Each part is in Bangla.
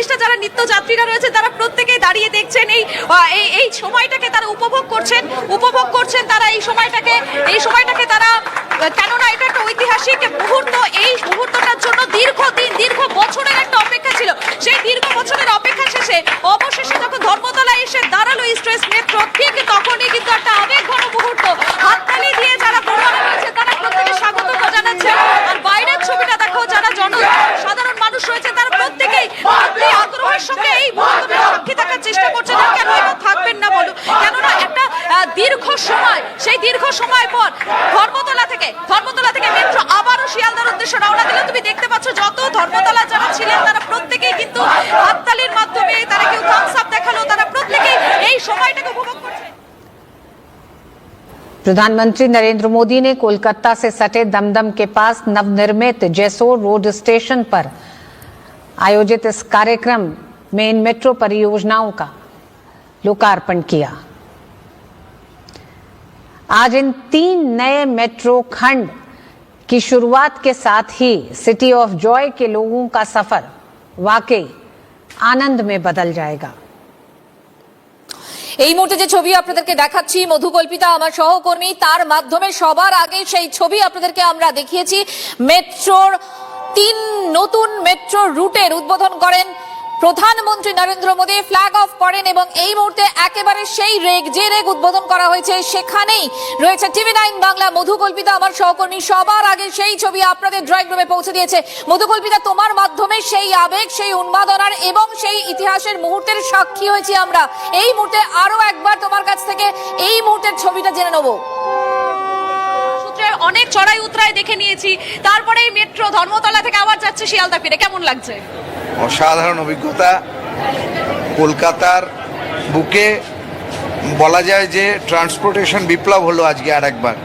জার্নিস্টরা যারা নিত্যযাত্রীরা রয়েছে তারা প্রত্যেকেই দাঁড়িয়ে দেখছেন এই সময়টাকে তারা উপভোগ করছেন তারা এই সময়টাকে তারা, কেননা এটা একটা ঐতিহাসিক মুহূর্ত। এই মুহূর্তটার জন্য দীর্ঘ বছরের একটা অপেক্ষা ছিল। সেই দীর্ঘ বছরের অপেক্ষা শেষে অবশেষে যখন ধর্মতলায় এসে দাঁড়ালো ইস্ট ওয়েস্ট মেট্রো, ঠিক তখনই কিন্তু একটা আবেগঘন মুহূর্ত। হাততালি দিয়ে যারা পড়ুয়ারা রয়েছে তারা প্রত্যেকে স্বাগত জানাচ্ছেন। আর বাইরের ছবিটা দেখো, যারা সাধারণ মানুষ রয়েছে তারা প্রত্যেকেই অতি আগ্রহের সঙ্গে এই মুহূর্তটা সাক্ষী থাকার চেষ্টা করছেন। কেন এটা থাকবেন না বলো, কেননা একটা দীর্ঘ সময় পর ধর্মতলা থেকে মেট্রো আবারও শিয়ালদার উদ্দেশ্যে রওনা দিল। তুমি দেখতে পাচ্ছ যত ধর্মতলা যারা ছিলেন তারা প্রত্যেকেই কিন্তু হাততালির মাধ্যমে, তারা কেউ থামস আপ দেখালো, তারা প্রত্যেকেই এই সময়টাকে উপভোগ করছে। प्रधानमंत्री नरेंद्र मोदी ने कोलकाता से सटे दमदम के पास नवनिर्मित जैसोर रोड स्टेशन पर आयोजित इस कार्यक्रम में इन मेट्रो परियोजनाओं का लोकार्पण किया। आज इन 3 नए मेट्रो खंड की शुरुआत के साथ ही सिटी ऑफ जॉय के लोगों का सफर वाकई आनंद में बदल जाएगा। এই মুহূর্তে যে ছবি আপনাদেরকে দেখাচ্ছি মধুকল্পিতা আমার সহকর্মী, তার মাধ্যমে সবার আগে সেই ছবি আপনাদেরকে আমরা দেখিয়েছি। মেট্রোর 3 নতুন মেট্রো রুটের উদ্বোধন করেন প্রধানমন্ত্রী নরেন্দ্র মোদী, ফ্ল্যাগ অফ করেন এবং এই মুহূর্তে একেবারে সেই রেগ উদ্বোধন করা হয়েছে সেখানেই রয়েছে TV9 বাংলা মধুকল্পিতা আমার সহকর্মী। সবার আগে সেই ছবি আপনাদের ড্রয়িং রুমে পৌঁছে দিয়েছে। মধুকল্পিতা, তোমার মাধ্যমে সেই আবেগ, সেই উন্মাদনার এবং সেই ইতিহাসের মুহূর্তের সাক্ষী হয়েছি আমরা। এই মুহূর্তে আরো একবার তোমার কাছ থেকে এই মুহূর্তের ছবিটা জেনে নেবো। অনেক চড়াই উতরাই দেখে নিয়েছি, তারপরে এই মেট্রো ধর্মতলা থেকে আবার যাচ্ছে শিয়ালদা ফিরে, কেমন লাগছে? অসাধারণ অভিজ্ঞতা। কলকাতার বুকে বলা যায় যে ট্রান্সপোর্টেশন বিপ্লব হলো আজকে আর একবার।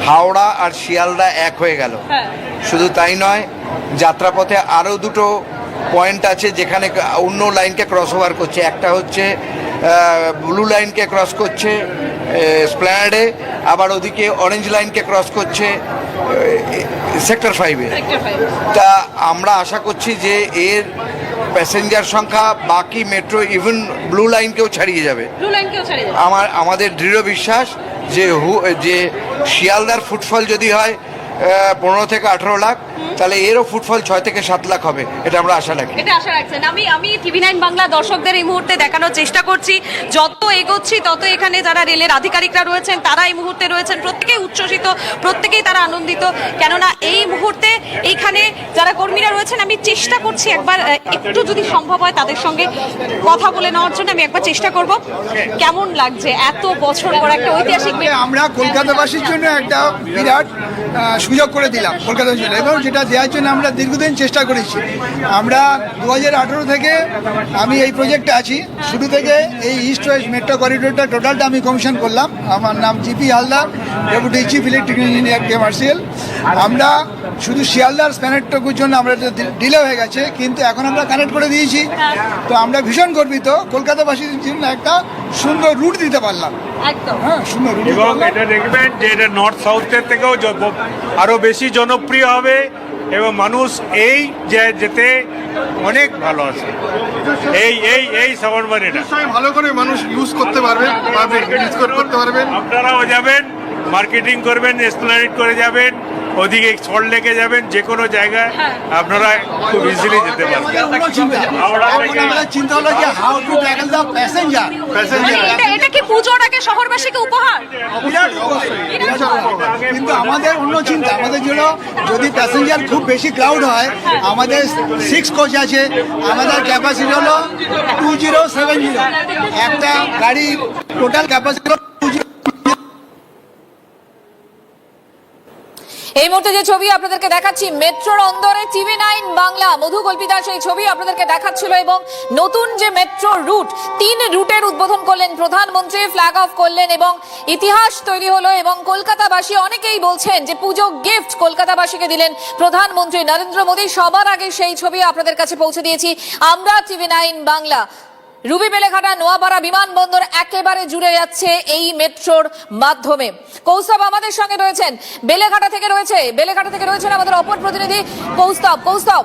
হাওড়া আর শিয়ালদা এক হয়ে গেল। শুধু তাই নয়, যাত্রাপথে আরও 2টো পয়েন্ট আছে যেখানে অন্য লাইনকে ক্রস ওভার করছে। একটা হচ্ছে ব্লু লাইনকে ক্রস করছে এসপ্ল্যানেডে, আবার ওদিকে অরেঞ্জ লাইনকে ক্রস করছে সেক্টর 5-এ। তা আমরা আশা করছি যে এর প্যাসেঞ্জার সংখ্যা বাকি মেট্রো ইভেন ব্লু লাইনকেও ছাড়িয়ে যাবে। আমাদের দৃঢ় বিশ্বাস যে শিয়ালদার ফুটফল যদি হয় 15 থেকে 18 লাখ, তাহলে এরও ফুটফল 6 থেকে 7 লাখ হবে, এটা আমরা আশা রাখি। এটা আশা রাখছেন। আমি TV9 বাংলা দর্শকদের এই মুহূর্তে দেখানোর চেষ্টা করছি, যত এগোচ্ছি তত এখানে যারা রেলের আধিকারিকরা রয়েছেন তারা এই মুহূর্তে রয়েছেন, প্রত্যেকেই উচ্ছ্বসিত, প্রত্যেকেই তারা আনন্দিত। কেননা এই মুহূর্তে এইখানে যারা কর্মীরা রয়েছেন, আমি চেষ্টা করছি একবার একটু যদি সম্ভব হয় তাদের সঙ্গে কথা বলে নেওয়ার জন্য আমি একবার চেষ্টা করব। কেমন লাগছে এত বছর পর একটা ঐতিহাসিক? আমরা কলকাতাবাসীর জন্য একটা বিরাট সুযোগ করে দিলাম কলকাতার জন্য, এবং যেটা দেওয়ার জন্য আমরা দীর্ঘদিন চেষ্টা করেছি। আমরা 2018 থেকে আমি এই প্রজেক্টে আছি। শুরু থেকে এই ইস্ট ওয়েস্ট মেট্রো করিডোরটা টোটালটা আমি কমিশন করলাম। আমার নাম GP Haldar, deputy chief electrical engineer commercial. আমরা শুধু শিয়ালদার স্প্যানেটটুকুর জন্য আমরা ডিলে হয়ে গেছে, কিন্তু এখন আমরা কানেক্ট করে দিয়েছি। তো আমরা ভীষণ গর্বিত, কলকাতাবাসীর জন্য একটা সুন্দর রুট দিতে পারলাম। একদম সুন্দর রুট। এবং এটা দেখবেন যে এটা নর্থ সাউথের থেকেও আরো বেশি জনপ্রিয় হবে এবং মানুষ এই যেতে অনেক ভালো আছে। এই সাবরমারিটা ভালো করে মানুষ ইউজ করতে পারবে, আপনারাও যাবেন, মার্কেটিং করবেন, এক্সপ্লেনেট করে যাবেন, ওদিকে সল্ট লেকে যাবেন, যে কোনো জায়গায় আপনারা খুব ইজিলি যেতে পারবেন। চিন্তা হলো যে how to tackle the passenger. এটা কি পুজোর আগে শহরবাসীকে উপহার? কিন্তু আমাদের অন্য চিন্তা, আমাদের জন্য যদি প্যাসেঞ্জার খুব বেশি ক্রাউড হয়, আমাদের 6 কোচ আছে, আমাদের ক্যাপাসিটি হলো 2070। একটা গাড়ির টোটাল ক্যাপাসিটি। এই মুহূর্তে যে ছবি আপনাদেরকে দেখাচ্ছি মেট্রোর অন্দরে TV9 বাংলা মধুকল্পিতা সেই ছবি আপনাদেরকে দেখাচ্ছিল, এবং নতুন যে মেট্রো রুট 3 রুটের উদ্বোধন করলেন প্রধানমন্ত্রী, ফ্ল্যাগ অফ করলেন এবং ইতিহাস তৈরি হলো। এবং কলকাতাবাসী অনেকেই বলছেন যে পুজো গিফট কলকাতাবাসীকে দিলেন প্রধানমন্ত্রী নরেন্দ্র মোদী। সবার আগে সেই ছবি আপনাদের কাছে পৌঁছে দিয়েছি আমরা TV9 বাংলা। রুবি বেলেঘাটা নোয়াপাড়া বিমানবন্দর একেবারে জুড়ে যাচ্ছে এই মেট্রোর মাধ্যমে। কৌস্তব আমাদের সঙ্গে রয়েছেন, বেলেঘাটা থেকে রয়েছেন আমাদের অপর প্রতিনিধি কৌস্তব।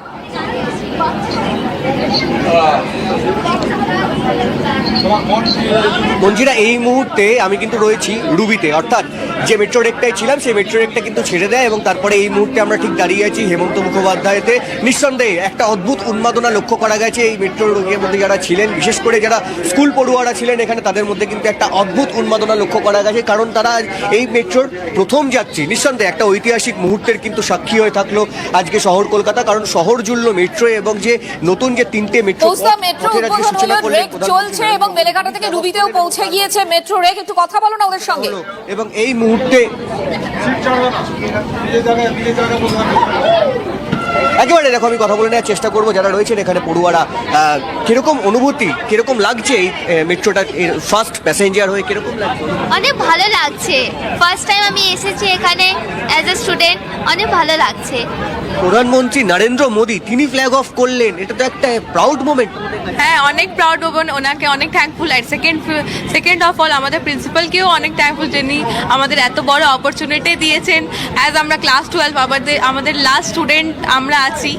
মঞ্জিরা, এই মুহূর্তে আমি কিন্তু রয়েছি রুবিতে, অর্থাৎ যে মেট্রো রেকটায় ছিলাম সেই মেট্রো রেকটা কিন্তু ছেড়ে দেয় এবং তারপরে এই মুহূর্তে আমরা ঠিক দাঁড়িয়ে আছি হেমন্ত মুখোপাধ্যায়তে। নিঃসন্দেহে একটা অদ্ভুত উন্মাদনা লক্ষ্য করা গেছে এই মেট্রো রেকের মধ্যে যারা ছিলেন, বিশেষ করে যারা স্কুল পড়ুয়ারা ছিলেন এখানে, তাদের মধ্যে কিন্তু একটা অদ্ভুত উন্মাদনা লক্ষ্য করা গেছে, কারণ তারা এই মেট্রোর প্রথম যাত্রী। নিঃসন্দেহে একটা ঐতিহাসিক মুহূর্তের কিন্তু সাক্ষী হয়ে থাকলো আজকে শহর কলকাতা, কারণ শহর জুড়ল মেট্রো এবং যে নতুন যে 3টে মেট্রো মেট্রো উদ্বোধন হলো, রেক চলছে এবং বেলেঘাটা থেকে রুবিতেও পৌঁছে গিয়েছে মেট্রো রেক। একটু কথা বলো না ওদের সঙ্গে। এবং এই মুহূর্তে একেবারে দেখো, আমি কথা বলে নেওয়ার চেষ্টা করবো যারা রয়েছেন এখানে পড়ুয়ারা, কিরকম অনুভূতি, কিরকম লাগছে এই মেট্রোটা ফার্স্ট প্যাসেঞ্জার হয়ে, কিরকম লাগছে? অনেক ভালো লাগছে, ফার্স্ট টাইম আমি এসেছি এখানে অ্যাজ এ স্টুডেন্ট, অনেক ভালো লাগছে। প্রধানমন্ত্রী নরেন্দ্র মোদী তিনি ফ্ল্যাগ অফ করলেন, এটা তো একটা প্রাউড মোমেন্ট। হ্যাঁ, অনেক প্রাউড হবেন, ওনাকে অনেক থ্যাঙ্কফুল। আর সেকেন্ড অফ অল আমাদের প্রিন্সিপালকেও অনেক থ্যাঙ্কফুল, যিনি আমাদের এত বড় অপরচুনিটি দিয়েছেন। অ্যাজ আমরা ক্লাস 12 আমাদের লাস্ট স্টুডেন্ট আমরা আছি,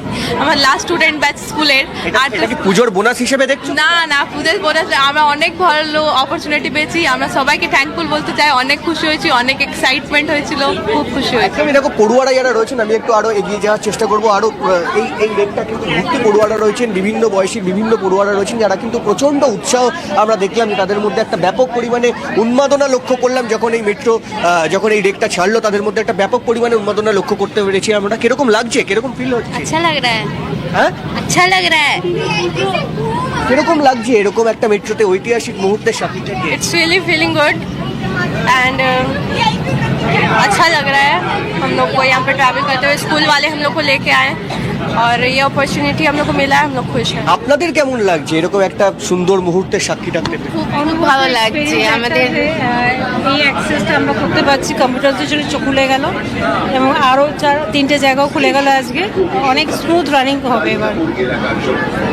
আমার লাস্ট স্টুডেন্ট ব্যাচ স্কুলের। আর এটা কি পুজোর বোনাস হিসেবে দেখছো? না, পুজোর বোনাস, আমরা অনেক ভালো অপরচুনিটি পেয়েছি। আমরা সবাইকে থ্যাঙ্কফুল বলতে চাই, অনেক খুশি হয়েছি, অনেক এক্সাইটমেন্ট হয়েছিল, খুব খুশি হয়েছি। আমি দেখো পড়ুয়ারা যারা রয়েছেন, আমি একটু আরো এগিয়ে যাওয়ার চেষ্টা করবো। আরো এই রেটটা কিন্তু ভর্তি পড়ুয়ারা রয়েছেন, বিভিন্ন বয়সী বিভিন্ন পড়ুয়ারা রয়েছেন যারা কিন্তু প্রচন্ড উৎসাহ আমরা দেখলাম, যে তাদের মধ্যে একটা ব্যাপক পরিমাণে উন্মাদনা লক্ষ্য করলাম যখন এই মেট্রো যখন এই রেকটা ছাড়লো, তাদের মধ্যে একটা ব্যাপক পরিমাণে উন্মাদনা লক্ষ্য করতে পেরেছি আমরা। কিরকম লাগছে, কিরকম ফিল হচ্ছে? আচ্ছা লাগ রা হ্যায়, হ্যাঁ আচ্ছা লাগ রা হ্যায়। কিরকম লাগছে এরকম একটা মেট্রোতে ঐতিহাসিক মুহূর্তের সাক্ষী থেকে? It's really feeling good and अच्छा लग रहा है। हम लोग को यहाँ पे ट्रैवल करते हुए स्कूल वाले हम लोग को लेके आए और ये अपॉर्चुनिटी हम लोग को मिला है, हम लोग खुश हैं। আপনাদের কেমন লাগছে এরকম একটা সুন্দর মুহূর্তের সাক্ষী থাকতে পেরে? খুব ভালো লাগছে আমাদের। এই অ্যাক্সেসটা আমরা করতে পারছি, কম্পিউটারদের জন্য খুলে গেল এবং আরও 3টে জায়গাও খুলে গেল আজকে, অনেক স্মুথ রানিং হবে এবার।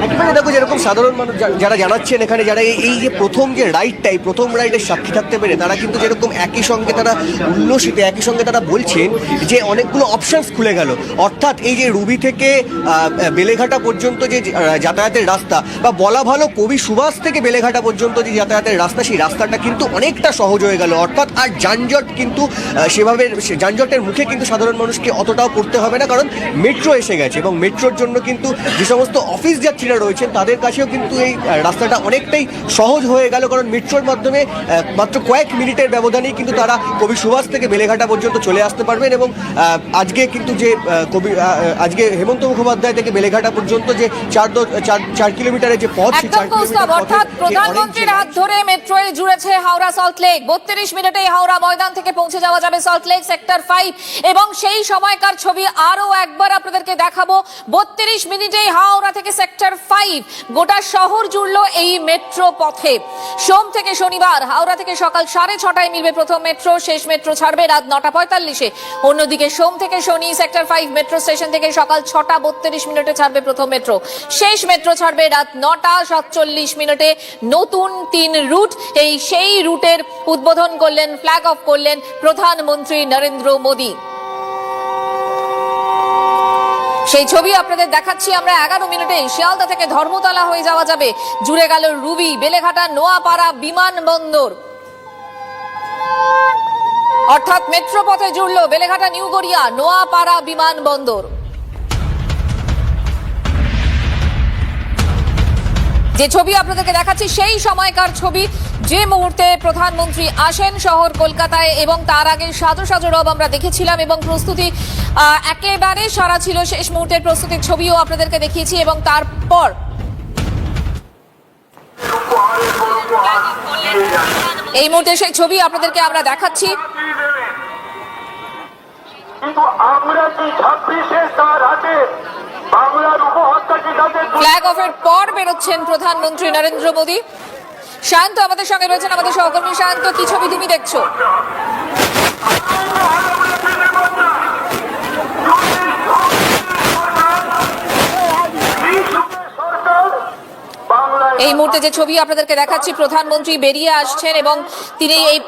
একেবারে দেখো, যেরকম সাধারণ মানুষ যারা জানাচ্ছেন এখানে, যারা এই যে প্রথম যে রাইডটাই প্রথম রাইডের সাক্ষী থাকতে পেরে, তারা কিন্তু যেরকম একই সঙ্গে তারা উল্লসিত, একই সঙ্গে তারা বলছেন যে অনেকগুলো অপশনস খুলে গেল। অর্থাৎ এই যে রুবি থেকে বেলেঘাটা পর্যন্ত যে যাতায়াতের রাস্তা, বা বলা ভালো কবি সুভাষ থেকে বেলেঘাটা পর্যন্ত যে যাতায়াতের রাস্তা, সেই রাস্তাটা কিন্তু অনেকটা সহজ হয়ে গেল। অর্থাৎ আর যানজট কিন্তু সেভাবে, যানজটের মুখে কিন্তু সাধারণ মানুষকে অতটাও পড়তে হবে না, কারণ মেট্রো এসে গেছে। এবং মেট্রোর জন্য কিন্তু যে সমস্ত অফিস যাত্রীরা রয়েছেন তাদের কাছেও কিন্তু এই রাস্তাটা অনেকটাই সহজ হয়ে গেল, কারণ মেট্রোর মাধ্যমে মাত্র কয়েক মিনিটের ব্যবধানেই কিন্তু তারা কবি সুভাষ থেকে বেলেঘাটা পর্যন্ত চলে আসতে পারবেন। এবং আজকে কিন্তু যে আজকে হেমন্ত মুখোপাধ্যায় থেকে বেলেঘাটা পর্যন্ত যে 4 কিলোমিটারের যে পথ, একদম কৌস্তব, অর্থাৎ প্রধানমন্ত্রীর হাত ধরে মেট্রোয় জুড়েছে হাওড়া সল্টলেক। 32 মিনিটে হাওড়া ময়দান থেকে পৌঁছে যাওয়া যাবে সল্টলেক সেক্টর 5 এবং সেই সময়কার ছবি আরো একবার আপনাদেরকে দেখাবো। 32 মিনিটে হাওড়া থেকে সেক্টর 5 গোটা শহর জুড়লো এই মেট্রো পথে। সোম থেকে শনিবার হাওড়া থেকে সকাল 6:30টায় মিলবে প্রথম মেট্রো, শেষ মেট্রো ছাড়বে রাত 9:45-এ। অন্যদিকে সোম থেকে শনি সেক্টর 5 মেট্রো স্টেশন থেকে সকাল 6:32 ছাড়বে প্রথম মেট্রো, শেষ মেট্রো ছাড়বে রাত 9:47। নতুন 3 রুট, এই সেই রুটের উদ্বোধন করলেন, ফ্ল্যাগ অফ করলেন প্রধানমন্ত্রী নরেন্দ্র মোদী। সেই ছবি আপনাদের দেখাচ্ছি আমরা। 11 মিনিটে শিয়ালদা থেকে ধর্মতলা হয়ে যাওয়া যাবে, জুড়ে গেল রুবি, বেলেঘাটা, নোয়াপাড়া বিমানবন্দর। অর্থাৎ মেট্রো পথে জুড়লো বেলেঘাটা, নিউ গড়িয়া, নোয়াপাড়া বিমানবন্দর। যে ছবি আপনাদেরকে দেখাচ্ছি সেই সময়কার ছবি, যে মুহূর্তে প্রধানমন্ত্রী আসেন শহর কলকাতায় এবং তার আগে সাজো সাজো রব আমরা দেখেছিলাম এবং প্রস্তুতি একেবারে সারা ছিল। শেষ মুহূর্তের প্রস্তুতির ছবিও আপনাদেরকে দেখিয়েছি এবং তারপর এই মুহূর্তে সেই ছবি আপনাদেরকে আমরা দেখাচ্ছি। ফ্ল্যাগ অফের পর বেরোচ্ছেন প্রধানমন্ত্রী নরেন্দ্র মোদী। শান্ত আমাদের সঙ্গে রয়েছেন, আমাদের সহকর্মী শান্ত, কি ছবি তুমি দেখছো? এই মুহূর্তে যে ছবি আপনাদেরকে দেখাচ্ছি, প্রধানমন্ত্রী বেরিয়ে আসছেন এবং তিনি এই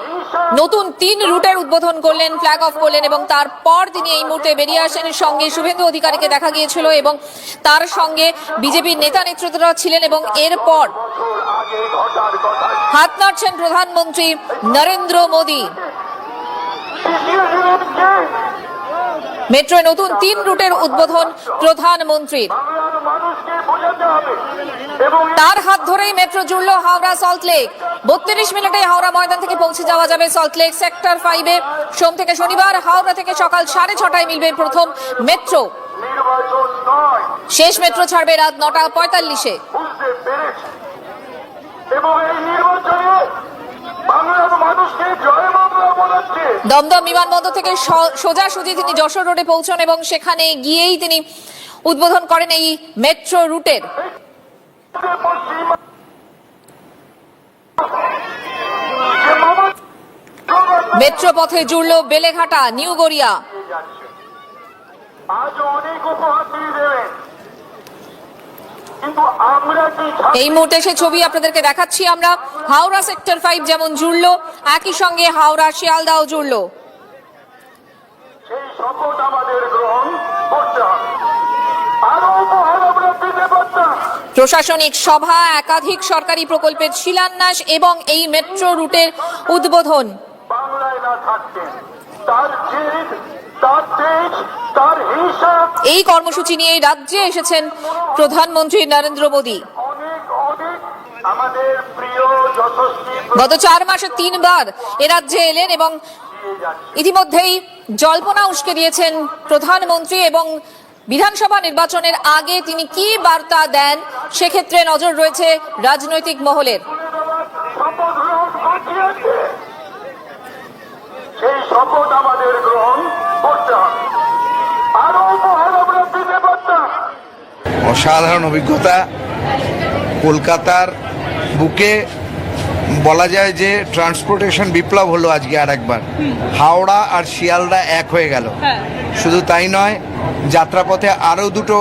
নতুন 3 রুটের উদ্বোধন করলেন, ফ্ল্যাগ অফ করলেন এবং তারপর তিনি এই মুহূর্তে বেরিয়ে আসেন। সঙ্গে শুভেন্দু অধিকারীকে দেখা গিয়েছিল এবং তার সঙ্গে বিজেপির নেতা নেতৃত্বরা ছিলেন এবং এরপর হাত নাড়ছেন প্রধানমন্ত্রী নরেন্দ্র মোদী। মেট্রোয় নতুন 3 রুটের উদ্বোধন প্রধানমন্ত্রীর। তার হাত ধরেই মেট্রো জুড়ল হাওড়া সল্টলেক। 32 মিনিটে হাওড়া ময়দান থেকে পৌঁছে যাওয়া যাবে সল্টলেক সেক্টর 5-এ। সোম থেকে শনিবার হাওড়া থেকে সকাল 6:30 মিলবে প্রথম মেট্রো। শেষ মেট্রো ছাড়বে রাত 9:45-এ। দমদম বিমানবন্দর থেকে সোজাসুজি তিনি যশোর রোডে পৌঁছন এবং সেখানে গিয়েই তিনি উদ্বোধন করেন এই মেট্রো রুটের। মেট্রো পথে জুড়ল বেলেঘাটা, নিউ গড়িয়া। এই মুহূর্তে সে ছবি আপনাদেরকে দেখাচ্ছি আমরা। হাওড়া সেক্টর 5 যেমন জুড়ল, একই সঙ্গে হাওড়া শিয়ালদাও জুড়ল। প্রশাসনিক সভা, একাধিক সরকারি প্রকল্পের শিলান্যাস এবং এই মেট্রো রুটের উদ্বোধন। এই কর্মসূচি নিয়ে রাজ্যে এসেছেন প্রধানমন্ত্রী নরেন্দ্র মোদী। গত 4 মাসে 3 বার এ রাজ্যে এলেন এবং ইতিমধ্যেই জল্পনা উস্কে দিয়েছেন প্রধানমন্ত্রী এবং বিধানসভা নির্বাচনের আগে তিনি কি বার্তা দেন সেক্ষেত্রে নজর রয়েছে রাজনৈতিক মহলের। সেই শপথ আমাদের গ্রহণ করতে হবে। আরো উপহার আমরা দিতে পারতাম। অসাধারণ অভিজ্ঞতা। কলকাতার বুকে বলা যায় যে ট্রান্সপোর্টেশন বিপ্লব হলো আজকে আর একবার। হাওড়া আর শিয়ালদা এক হয়ে গেল। শুধু তাই নয়, যাত্রাপথে আরও দুটো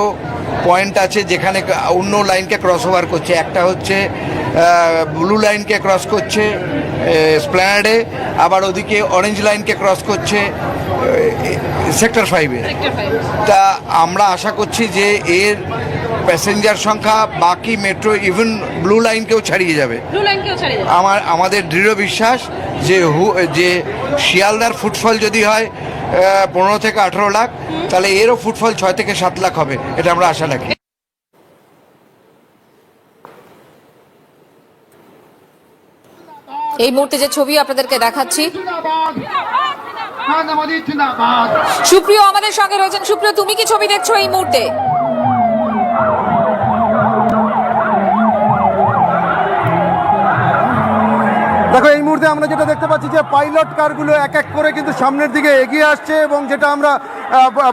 পয়েন্ট আছে যেখানে অন্য লাইনকে ক্রস ওভার করছে। একটা হচ্ছে ব্লু লাইনকে ক্রস করছে এসপ্ল্যানেডে, আবার ওদিকে অরেঞ্জ লাইনকে ক্রস করছে সেক্টর 5-এ। তা আমরা আশা করছি যে এর প্যাসেঞ্জার সংখ্যা বাকি মেট্রো ইভেন ব্লু লাইনকেও ছাড়িয়ে যাবে। আমাদের দৃঢ় বিশ্বাস যে শিয়ালদার ফুটফল যদি হয় 15 থেকে 18 লাখ, তাহলে এরও ফুটফল 6 থেকে 7 লাখ হবে, এটা আমরা আশা রাখি। এই মুহূর্তে যে ছবি আপনাদেরকে দেখাচ্ছি, সুপ্রিয় আমাদের সঙ্গে রয়েছেন। সুপ্রিয়, তুমি কি ছবি দেখছো এই মুহূর্তে? দেখো, এই মুহূর্তে আমরা যেটা দেখতে পাচ্ছি যে পাইলট কারগুলো এক এক করে কিন্তু সামনের দিকে এগিয়ে আসছে এবং যেটা আমরা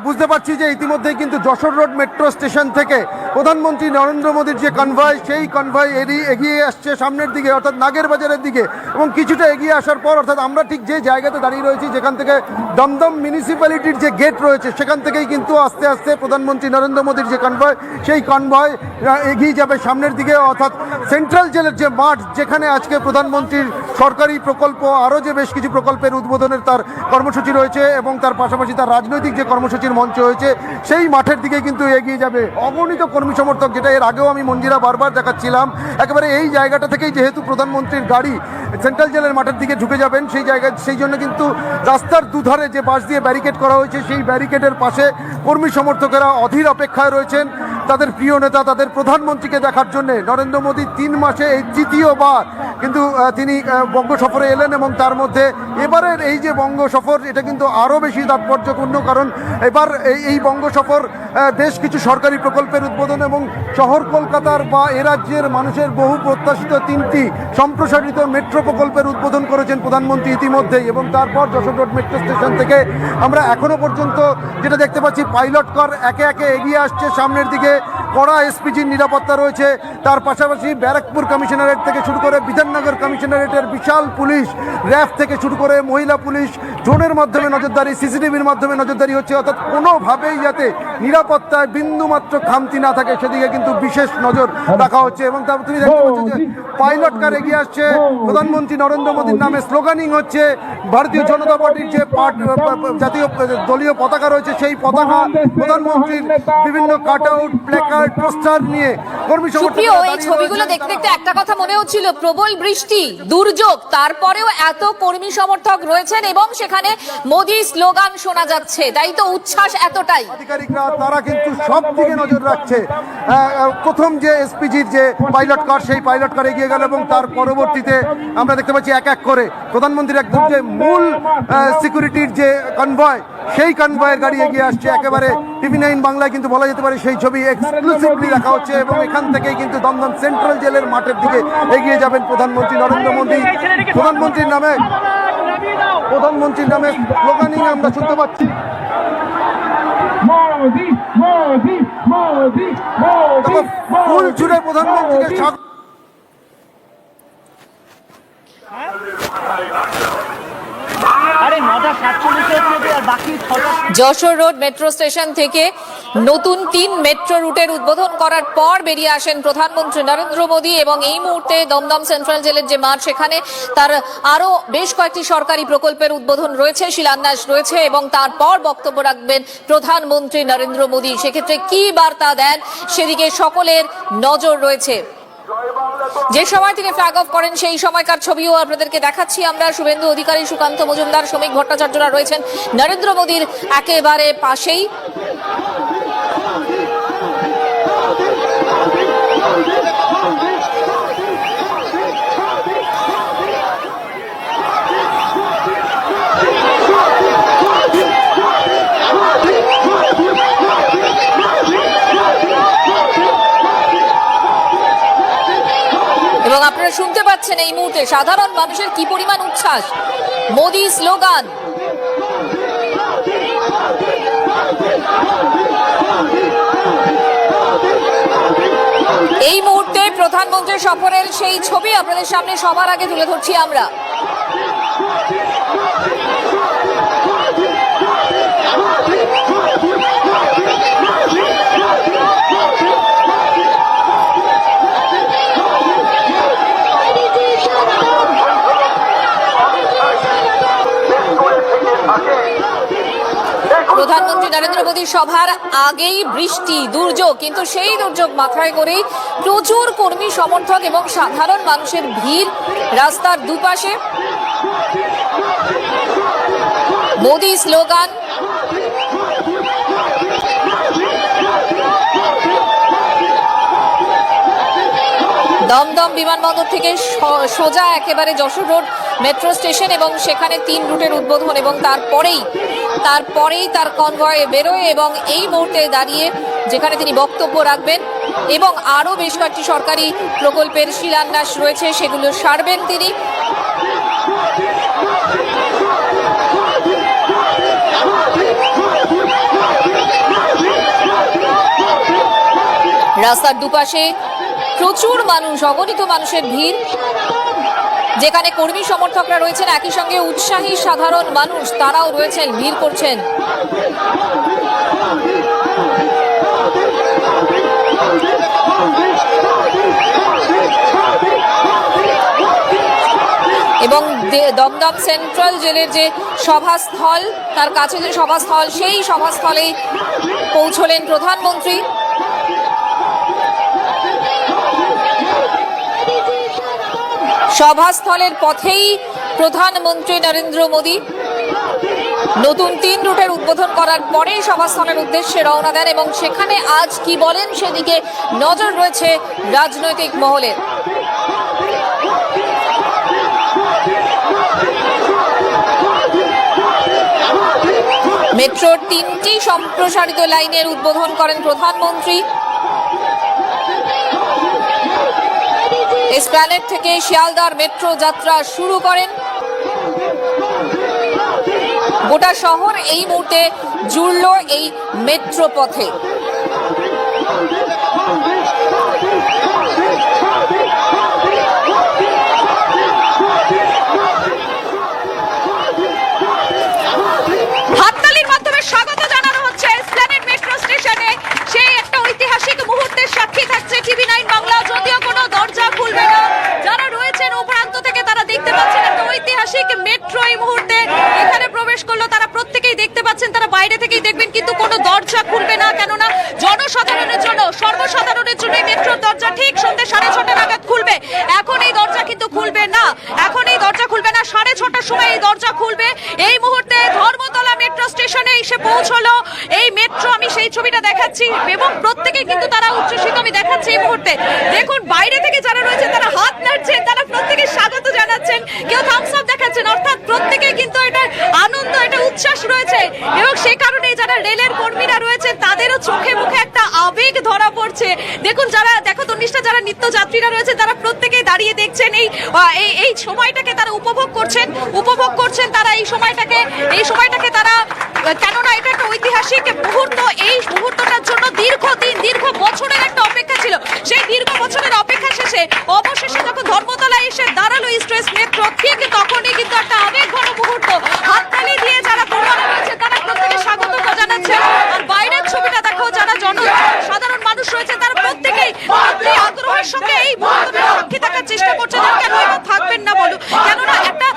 বুঝতে পারছি যে ইতিমধ্যেই কিন্তু যশোর রোড মেট্রো স্টেশন থেকে প্রধানমন্ত্রী নরেন্দ্র মোদীর যে কনভয়, সেই কনভয় এগিয়ে আসছে সামনের দিকে, অর্থাৎ নাগের বাজারের দিকে। এবং কিছুটা এগিয়ে আসার পর, অর্থাৎ আমরা ঠিক যে জায়গাতে দাঁড়িয়ে রয়েছি, যেখান থেকে দমদম মিউনিসিপ্যালিটির যে গেট রয়েছে, সেখান থেকেই কিন্তু আস্তে আস্তে প্রধানমন্ত্রী নরেন্দ্র মোদীর যে কনভয়, সেই কনভয় এগিয়ে যাবে সামনের দিকে। অর্থাৎ সেন্ট্রাল জেলের যে মাঠ, যেখানে আজকে প্রধানমন্ত্রীর সরকারি প্রকল্প, আরও যে বেশ কিছু প্রকল্পের উদ্বোধনের তার কর্মসূচি রয়েছে এবং তার পাশাপাশি তার রাজনৈতিক যে কর্মসূচির মঞ্চ হয়েছে, সেই মাঠের দিকে কিন্তু এগিয়ে যাবে অগণিত কর্মী সমর্থক। যেটা এর আগেও আমি মঞ্জিরা বারবার দেখাচ্ছিলাম, একেবারে এই জায়গাটা থেকেই যেহেতু প্রধানমন্ত্রীর গাড়ি সেন্ট্রাল জেলের মাঠের দিকে ঢুকে যাবেন, সেই জন্য কিন্তু রাস্তার দুধারে যে বাঁশ দিয়ে ব্যারিকেড করা হয়েছে, সেই ব্যারিকেডের পাশে কর্মী সমর্থকেরা অধীর অপেক্ষায় রয়েছেন তাদের প্রিয় নেতা, তাদের প্রধানমন্ত্রীকে দেখার জন্য। নরেন্দ্র মোদী 3 মাসে এই তৃতীয়বার কিন্তু তিনি বঙ্গ সফরে এলেন এবং তার মধ্যে এবারের এই যে বঙ্গ সফর, এটা কিন্তু আরও বেশি তাৎপর্যপূর্ণ, কারণ এবার এই বঙ্গ সফর বেশ কিছু সরকারি প্রকল্পের উদ্বোধন এবং শহর কলকাতার বা এ রাজ্যের মানুষের বহু প্রত্যাশিত 3টি সম্প্রসারিত মেট্রো প্রকল্পের উদ্বোধন করেছেন প্রধানমন্ত্রী ইতিমধ্যেই। এবং তারপর যশোর রোড মেট্রো স্টেশন থেকে আমরা এখনও পর্যন্ত যেটা দেখতে পাচ্ছি, পাইলট কার একে একে এগিয়ে আসছে সামনের দিকে। কড়া এসপিজির নিরাপত্তা রয়েছে, তার পাশাপাশি ব্যারাকপুর কমিশনারেট থেকে শুরু করে বিধাননগর কমিশনারেটের বিশাল পুলিশ, র্যাফ থেকে শুরু করে মহিলা পুলিশ, ড্রোনের মাধ্যমে নজরদারি, সিসিটিভির মাধ্যমে নজরদারি হচ্ছে, অর্থাৎ কোনোভাবেই যাতে নিরাপত্তায় বিন্দুমাত্র খামতি না থাকে সেদিকে কিন্তু বিশেষ নজর রাখা হচ্ছে। এবং তারপর তুমি দেখতে পাচ্ছ যে পাইলট কার এগিয়ে আসছে, প্রধানমন্ত্রী নরেন্দ্র মোদীর নামে স্লোগানিং হচ্ছে, ভারতীয় জনতা পার্টির যে জাতীয় দলীয় পতাকা রয়েছে সেই পতাকা, প্রধানমন্ত্রীর বিভিন্ন কাট আউট, প্ল্যাকার্ড, পোস্টার নিয়ে কর্মী সুপ্রিয়, এই ছবিগুলো দেখতে দেখতে একটা কথা মনে হচ্ছিল, প্রবল বৃষ্টি, দুর্যোগ, তারপরেও এত কর্মী সমর্থক রয়েছেন এবং সেখানে মোদি স্লোগান শোনা যাচ্ছে, তাই তো উচ্ছ্বাস এতটাই। আধিকারিকরা তারা কিন্তু সব দিকে নজর রাখছে। প্রথম যে এসপিজির যে পাইলট কার, সেই পাইলট কার এগিয়ে গেল এবং তার পরবর্তীতে আমরা দেখতে পাচ্ছি এক এক করে প্রধানমন্ত্রীর একদম যে মূল সিকিউরিটির যে কনভয়, সেই কনভয়ের গাড়ি এগিয়ে আসছে। একেবারে টিভি 9 বাংলায় কিন্তু বলা যেতে পারে সেই ছবি এক্সক্লুসিভলি দেখা হচ্ছে এবং এখান থেকেই কিন্তু দমদম সেন্ট্রাল জেলের মাঠের দিকে এগিয়ে যাবেন প্রধানমন্ত্রী নরেন্দ্র মোদী। প্রধানমন্ত্রীর নামে স্লোগানিং আমরা শুনতে পাচ্ছি। ফুল ছুড়ে প্রধানমন্ত্রীকে স্বাগত। যশোর রোড মেট্রো স্টেশন থেকে নতুন 3 মেট্রো রুটের উদ্বোধন করার পর বেরিয়ে আসেন প্রধানমন্ত্রী নরেন্দ্র মোদী এবং এই মুহূর্তে দমদম সেন্ট্রাল জেলের যে মাঠ, সেখানে তার আরো বেশ কয়েকটি সরকারি প্রকল্পের উদ্বোধন রয়েছে, শিলান্যাস রয়েছে এবং তারপর বক্তব্য রাখবেন প্রধানমন্ত্রী নরেন্দ্র মোদী। সেক্ষেত্রে কি বার্তা দেন সেদিকে সকলের নজর রয়েছে। যে সময় থেকে ফ্ল্যাগ অফ করেন সেই সময়কার ছবিও আপনাদেরকে দেখাচ্ছি আমরা। শুভেন্দু অধিকারী, সুকান্ত মজুমদার, শ্রমিক ভট্টাচার্যরা রয়েছেন নরেন্দ্র মোদীর একেবারে পাশেই। এবং আপনারা শুনতে পাচ্ছেন এই মুহূর্তে সাধারণ মানুষের কি পরিমাণ উচ্ছ্বাস। মোদি স্লোগান, এই মুহূর্তে প্রধানমন্ত্রী সফরের সেই ছবি আপনাদের সামনে সবার আগে তুলে ধরছি আমরা। প্রধানমন্ত্রী নরেন্দ্র মোদীর সভার আগেই বৃষ্টি, দুর্যোগ, কিন্তু সেই দুর্যোগ মাথায় করেই প্রচুর কর্মী সমর্থক এবং সাধারণ মানুষের ভিড় রাস্তার দুপাশে। মোদি স্লোগান, দমদম বিমানবন্দর থেকে সোজা একেবারে যশোর রোড মেট্রো স্টেশন এবং সেখানে 3 রুটের উদ্বোধন এবং তারপরেই তার কনভয়ে বেরোয় এবং এই মুহূর্তে দাঁড়িয়ে যেখানে তিনি বক্তব্য রাখবেন এবং আরও বেশ কয়েকটি সরকারি প্রকল্পের শিলান্যাস রয়েছে, সেগুলো সারবেন তিনি। রাস্তার দুপাশে প্রচুর মানুষ, অগণিত মানুষের ভিড়, যেখানে কর্মী সমর্থকরা রয়েছেন, একই সঙ্গে উৎসাহী সাধারণ মানুষ তারাও রয়েছেন, ভিড় করছেন। এবং দমদম সেন্ট্রাল জেলের যে সভাস্থল, তার কাছে যে সভাস্থল, সেই সভাস্থলেই পৌঁছলেন প্রধানমন্ত্রী। সভাস্থলের পথেই প্রধানমন্ত্রী নরেন্দ্র মোদী নতুন 3 রুটের উদ্বোধন করার পরে সভাস্থলের উদ্দেশ্যে রওনা দেন এবং সেখানে আজ কি বলেন সেদিকে নজর রয়েছে রাজনৈতিক মহলের। মেট্রোর 3টি সম্প্রসারিত লাইনের উদ্বোধন করেন প্রধানমন্ত্রী। এসপ্ল্যানেড থেকে শিয়ালদার মেট্রো যাত্রা শুরু করেন। গোটা শহর এই মুহূর্তে জুড়ল এই মেট্রো পথে। এই মুহূর্তে এখানে প্রবেশ করলো, তারা প্রত্যেকেই দেখতে পাচ্ছেন, তারা বাইরে থেকেই দেখবেন, কিন্তু কোনো দরজা খুলবে না, কেননা জনসাধারণের জন্য, সর্বসাধারণের জন্য এই মেট্রোর দরজা ঠিক সন্ধ্যে 6:30 নাগাদ খুলবে। এখন এই দরজা কিন্তু খুলবে না, এখন এই দরজা খুলবে না, 6:30টার সময় এই দরজা খুলবে। এই মুহূর্তে ধর্মতলা মেট্রো স্টেশনে এসে পৌঁছলো এই মেট্রো, আমি সেই ছবিটা দেখাচ্ছি এবং প্রত্যেকেই কিন্তু তারা উচ্ছ্বসিত, আমি দেখাচ্ছি এই মুহূর্তে। দেখুন বাইরে থেকে যারা রয়েছে তারা হাত নাড়ছেন, তারা প্রত্যেকে স্বাগত জানাচ্ছেন, কেউ থামস আপ দেখাচ্ছেন, অর্থাৎ প্রত্যেকেই কিন্তু এটা আনন্দ, এটা উচ্ছ্বাস রয়েছে। এবং সেই কারণে যারা রেলের কর্মীরা রয়েছে তাদেরও চোখে মুখে একটা আবেগ ধরা পড়ছে। দেখুন যারা তন্নিষ্ঠা যারা নিত্যযাত্রীরা রয়েছে তারা প্রত্যেকেই দাঁড়িয়ে দেখছেন এই সময়টাকে, তারা উপভোগ করছেন তারা এই সময়টাকে তারা, কেননা এটা একটা ঐতিহাসিক মুহূর্ত। এই মুহূর্তটার জন্য দীর্ঘ বছরের একটা অপেক্ষা ছিল। সেই দীর্ঘ বছরের অপেক্ষা শেষে অবশেষে যখন ধর্মতলায় এসে দাঁড়ালো ইস্ট ওয়েস্ট মেট্রো, ঠিক তখনই কিন্তু একটা আবেগঘন মুহূর্ত। হাততালি দিয়ে যারা পড়ুয়ারা রয়েছে তারা প্রত্যেকে স্বাগত জানাচ্ছেন। আর বাইরের ছবিটা দেখো, যারা সাধারণ মানুষ রয়েছে তারা প্রত্যেকেই অতি আগ্রহের সঙ্গে এই মুহূর্তটা সাক্ষী থাকার চেষ্টা করছে। কেন এবং থাকবেন না বলো, কেননা একটা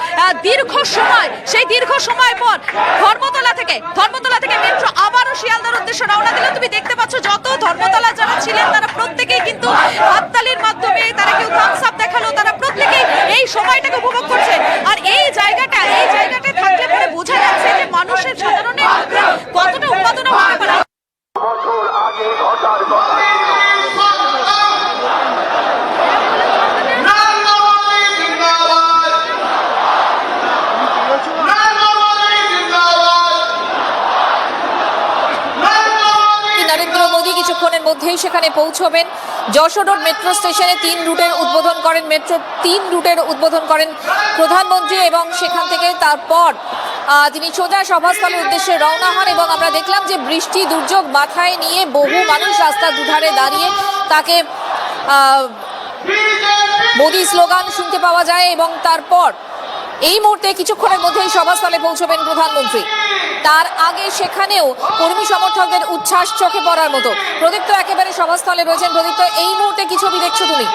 দীর্ঘ সময় পর ধর্মতলা থেকে মেট্রো আবারও শিয়ালদার উদ্দেশ্যে রওনা দিল। তুমি দেখতে পাচ্ছ যত ধর্মতলা যারা ছিলেন তারা প্রত্যেকেই কিন্তু হাততালির মাধ্যমে, তারা কেউ থামস আপ দেখালো, তারা প্রত্যেকেই এই সময়টাকে উপভোগ করছে। আর এই জায়গাটায় থাকলে পরে বোঝা যাচ্ছে যে মানুষের সাধারণের মধ্যে কতটা উন্মাদনা হতে পারে। বছর আগে ঘটার কথা নরেন্দ্র মোদী কিছুক্ষণের মধ্যেই সেখানে পৌঁছবেন। যশোর রোড মেট্রো স্টেশনে 3 রুটের উদ্বোধন করেন, মেট্রো 3 রুটের উদ্বোধন করেন প্রধানমন্ত্রী এবং সেখান থেকে তারপর তিনি সোজা সভাস্থলের উদ্দেশ্যে রওনা হন। এবং আমরা দেখলাম যে বৃষ্টি দুর্যোগ মাথায় নিয়ে বহু মানুষ রাস্তার দুধারে দাঁড়িয়ে তাকে মোদী স্লোগান শুনতে পাওয়া যায়। এবং তারপর এই মুহূর্তে কিছুক্ষণের মধ্যেই সভাস্থলে পৌঁছবেন প্রধানমন্ত্রী। তার আগে সেখানেও কর্মী সমর্থকদের উচ্ছ্বাস চোখে পড়ার মতো। প্রদীপ্ত একেবারে সভাস্থলে রয়েছেন। প্রদীপ্ত, এই মুহূর্তে কি ছবি দেখছো তুমি?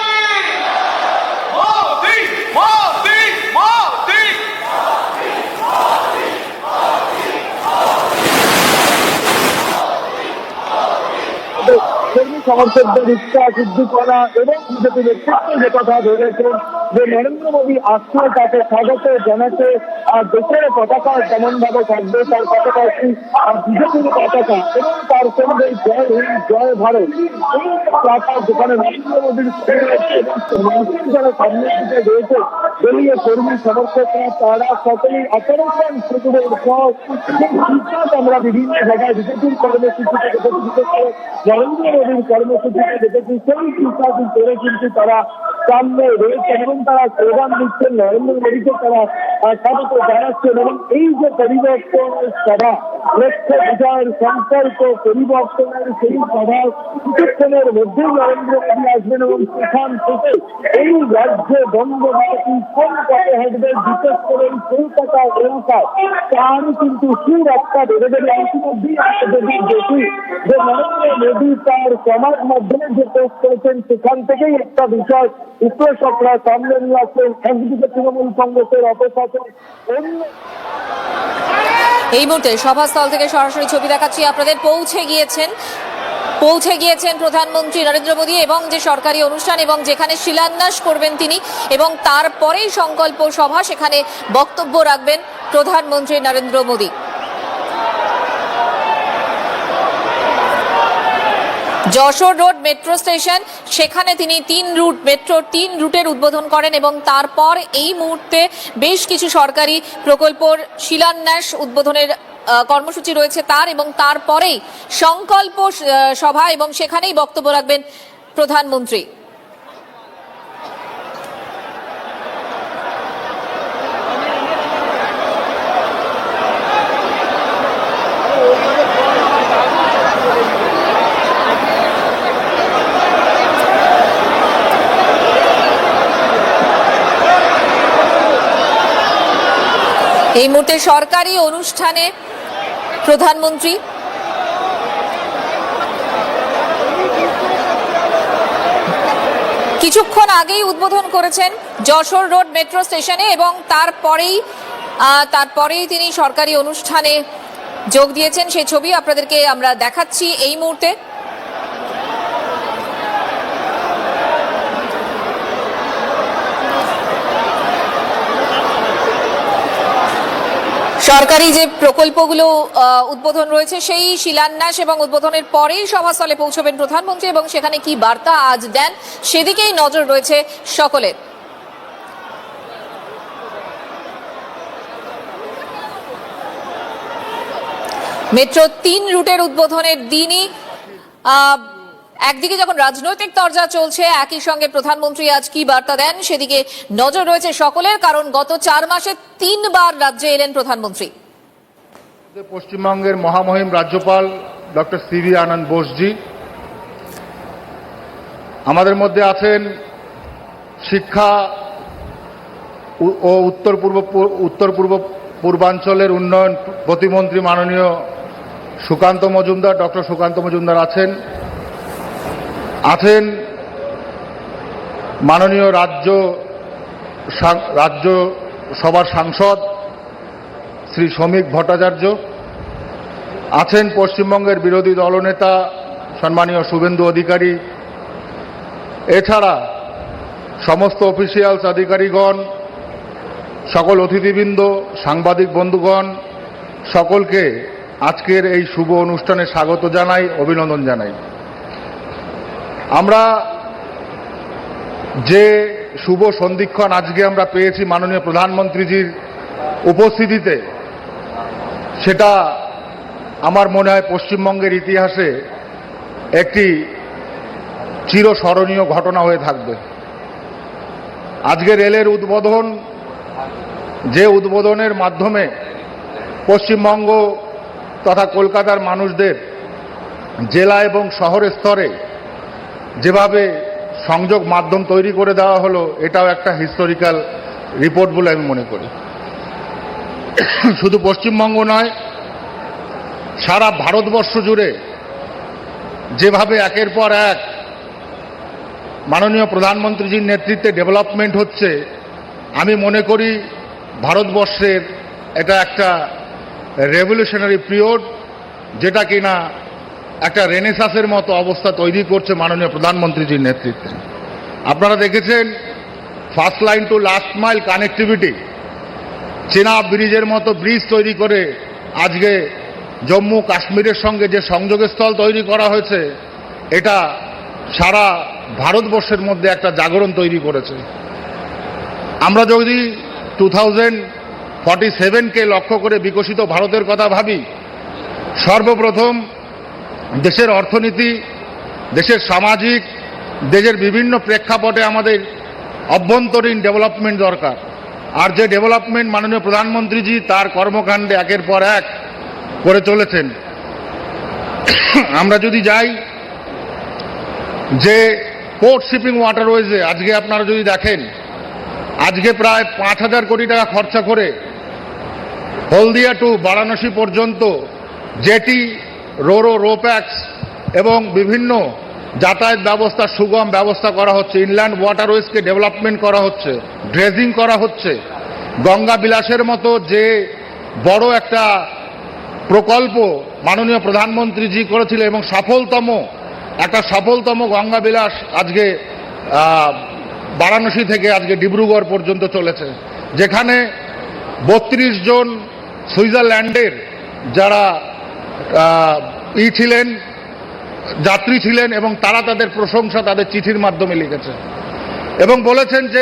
কর্মী সমর্থকদের ইচ্ছা সিদ্ধি করা এবং বিজেপি নেতৃত্ব যে কথা ধরেছেন যে নরেন্দ্র মোদী আসছে তাকে স্বাগত জানাতে, আর দেশের পতাকা যেমন ভাবে থাকবে তার পাশাপাশি বিজেপির পতাকা এবং তার সঙ্গে জয় হিন্দ জয় ভারত এই প্লাকা যেখানে নরেন্দ্র মোদীর যারা সামনের দিকে রয়েছে দলীয় কর্মী সমর্থকরা তারা সকলেই অপারেশন শুরুর পর আমরা বিভিন্ন জায়গায় বিজেপির কর্মসূচিতে দেখেছি, বিশেষ করে নরেন্দ্র মোদীর কর্মসূচিতে দেখেছি সেই চিন্তাটি করে কিন্তু তারা সামনে রয়েছেন এবং তারা স্লোগান দিচ্ছেন, নরেন্দ্র মোদীকে তারা স্বাগত জানাচ্ছেন। এবং এই যে পরিবর্তনের সভা, লক্ষ্য বিজয়ের সংকল্প পরিবর্তনের সেই সভা কিছুক্ষণের মধ্যেই নরেন্দ্র মোদী আসবেন এবং সেখান থেকে এই রাজ্যে বঙ্গবন্ধু কোন পথে হাঁটবে, বিশেষ করে এই কলকাতা এলাকায় তার কিন্তু সুরক্ষা বেড়ে দেবে। ইতিমধ্যেই যদি দেখি যে নরেন্দ্র মোদী তার সমাজ মাধ্যমে যে পোস্ট করেছেন সেখান থেকেই একটা বিষয় বিশ্লেষকরা সামনে নিয়ে আসলেন। একদিকে তৃণমূল কংগ্রেসের অপশাসন, এই মুহূর্তে সভাস্থল থেকে সরাসরি ছবি দেখাচ্ছি আপনাদের। পৌঁছে গিয়েছেন প্রধানমন্ত্রী নরেন্দ্র মোদী এবং যে সরকারি অনুষ্ঠান এবং যেখানে শিলান্যাস করবেন তিনি এবং তারপরেই সংকল্প সভা, সেখানে বক্তব্য রাখবেন প্রধানমন্ত্রী Narendra Modi. Jessore road metro station, সেখানে তিনি 3 রুটের উদ্বোধন করেন এবং তারপর এই মুহূর্তে বেশ কিছু সরকারি প্রকল্পর শিলান্যাস উদ্বোধনের কর্মসূচি রয়েছে তার, এবং তারপরেই সংকল্প সভা এবং সেখানেই বক্তব্য রাখবেন প্রধানমন্ত্রী। এই মুহূর্তে সরকারি অনুষ্ঠানে প্রধানমন্ত্রী কিছুক্ষণ আগেই উদ্বোধন করেছেন যশোর রোড মেট্রো স্টেশনে এবং তারপরেই তারপরেই তিনি সরকারি অনুষ্ঠানে যোগ দিয়েছেন, সেই ছবি আপনাদেরকে আমরা দেখাচ্ছি এই মুহূর্তে। সরকারি যে প্রকল্পগুলো উদ্বোধন রয়েছে সেই শিলান্যাস এবং উদ্বোধনের পরেই সভাস্থলে পৌঁছবেন প্রধানমন্ত্রী এবং সেখানে কি বার্তা আজ দেন সেদিকেই নজর রয়েছে সকলের। মেট্রো 3 রুটের উদ্বোধনের দিনই একদিকে যখন রাজনৈতিক তরজা চলছে, একই সঙ্গে প্রধানমন্ত্রী আজ কি বার্তা দেন সেদিকে নজর রয়েছে সকলের, কারণ গত 4 মাসে 3 বার রাজ্যে এলেন প্রধানমন্ত্রী। পশ্চিমবঙ্গের মহামহিম রাজ্যপাল ডক্টর সিভি আনন্দ বোসজি, আমাদের মধ্যে আছেন শিক্ষা ও উত্তর পূর্বাঞ্চলের উন্নয়ন প্রতিমন্ত্রী মাননীয় সুকান্ত মজুমদার, ডক্টর সুকান্ত মজুমদার আছেন মাননীয় রাজ্যসভার সাংসদ শ্রী শ্রমিক ভট্টাচার্য, আছেন পশ্চিমবঙ্গের বিরোধী দলনেতা সম্মানীয় শুভেন্দু অধিকারী, এছাড়া সমস্ত অফিসিয়ালস আধিকারিকগণ, সকল অতিথিবৃন্দ, সাংবাদিক বন্ধুগণ, সকলকে আজকের এই শুভ অনুষ্ঠানে স্বাগত জানাই, অভিনন্দন জানাই। আমরা যে শুভ সন্ধিক্ষণ আজকে আমরা পেয়েছি মাননীয় প্রধানমন্ত্রীজির উপস্থিতিতে, সেটা আমার মনে হয় পশ্চিমবঙ্গের ইতিহাসে একটি চিরস্মরণীয় ঘটনা হয়ে থাকবে। আজকে রেলের উদ্বোধন, যে উদ্বোধনের মাধ্যমে পশ্চিমবঙ্গ তথা কলকাতার মানুষদের জেলা এবং শহরের স্তরে যেভাবে সংযোগ মাধ্যম তৈরি করে দেওয়া হলো, এটাও একটা হিস্টোরিক্যাল রিপোর্ট বলে আমি মনে করি। শুধু পশ্চিমবঙ্গ নয়, সারা ভারতবর্ষ জুড়ে যেভাবে একের পর এক মাননীয় প্রধানমন্ত্রীজির নেতৃত্বে ডেভেলপমেন্ট হচ্ছে, আমি মনে করি ভারতবর্ষের এটা একটা রেভলিউশনারি পিরিয়ড, যেটা কিনা একটা রেনেসাসের মতো অবস্থা তৈরি করছে মাননীয় প্রধানমন্ত্রীজির নেতৃত্বে। আপনারা দেখেছেন first line to last mile connectivity, Chenab ব্রিজের মতো ব্রিজ তৈরি করে আজকে জম্মু কাশ্মীরের সঙ্গে যে সংযোগের স্থল তৈরি করা হয়েছে, এটা সারা ভারতবর্ষের মধ্যে একটা জাগরণ তৈরি করেছে। আমরা যদি 2047কে লক্ষ্য করে বিকশিত ভারতের কথা ভাবি, সর্বপ্রথম দেশের অর্থনীতি, দেশের সামাজিক, দেশের বিভিন্ন প্রেক্ষাপটে আমাদের অভ্যন্তরীণ ডেভেলপমেন্ট দরকার। আর যে ডেভেলপমেন্ট মাননীয় প্রধানমন্ত্রীজি তার কর্মকাণ্ডে একের পর এক করে চলেছেন। আমরা যদি যাই যে পোর্ট শিপিং ওয়াটারওয়েজে, আজকে আপনারা যদি দেখেন, আজকে প্রায় 5,000 কোটি টাকা খরচা করে হলদিয়া টু বারাণসী পর্যন্ত জেটি, রোপ্যাক্স এবং বিভিন্ন যাতায়াত ব্যবস্থা সুগম ব্যবস্থা করা হচ্ছে। ইনল্যান্ড ওয়াটারওয়েজকে ডেভেলপমেন্ট করা হচ্ছে, ড্রেজিং করা হচ্ছে। গঙ্গা বিলাসের মতো যে বড় একটা প্রকল্প মাননীয় প্রধানমন্ত্রীজি করেছিলেন এবং সফলতম গঙ্গা বিলাস আজকে বারাণসী থেকে আজকে ডিব্রুগড় পর্যন্ত চলেছে, যেখানে 32 জন সুইজারল্যান্ডের যারা যাত্রী ছিলেন এবং তারা তাদের প্রশংসা তাদের চিঠির মাধ্যমে লিখেছে এবং বলেছেন যে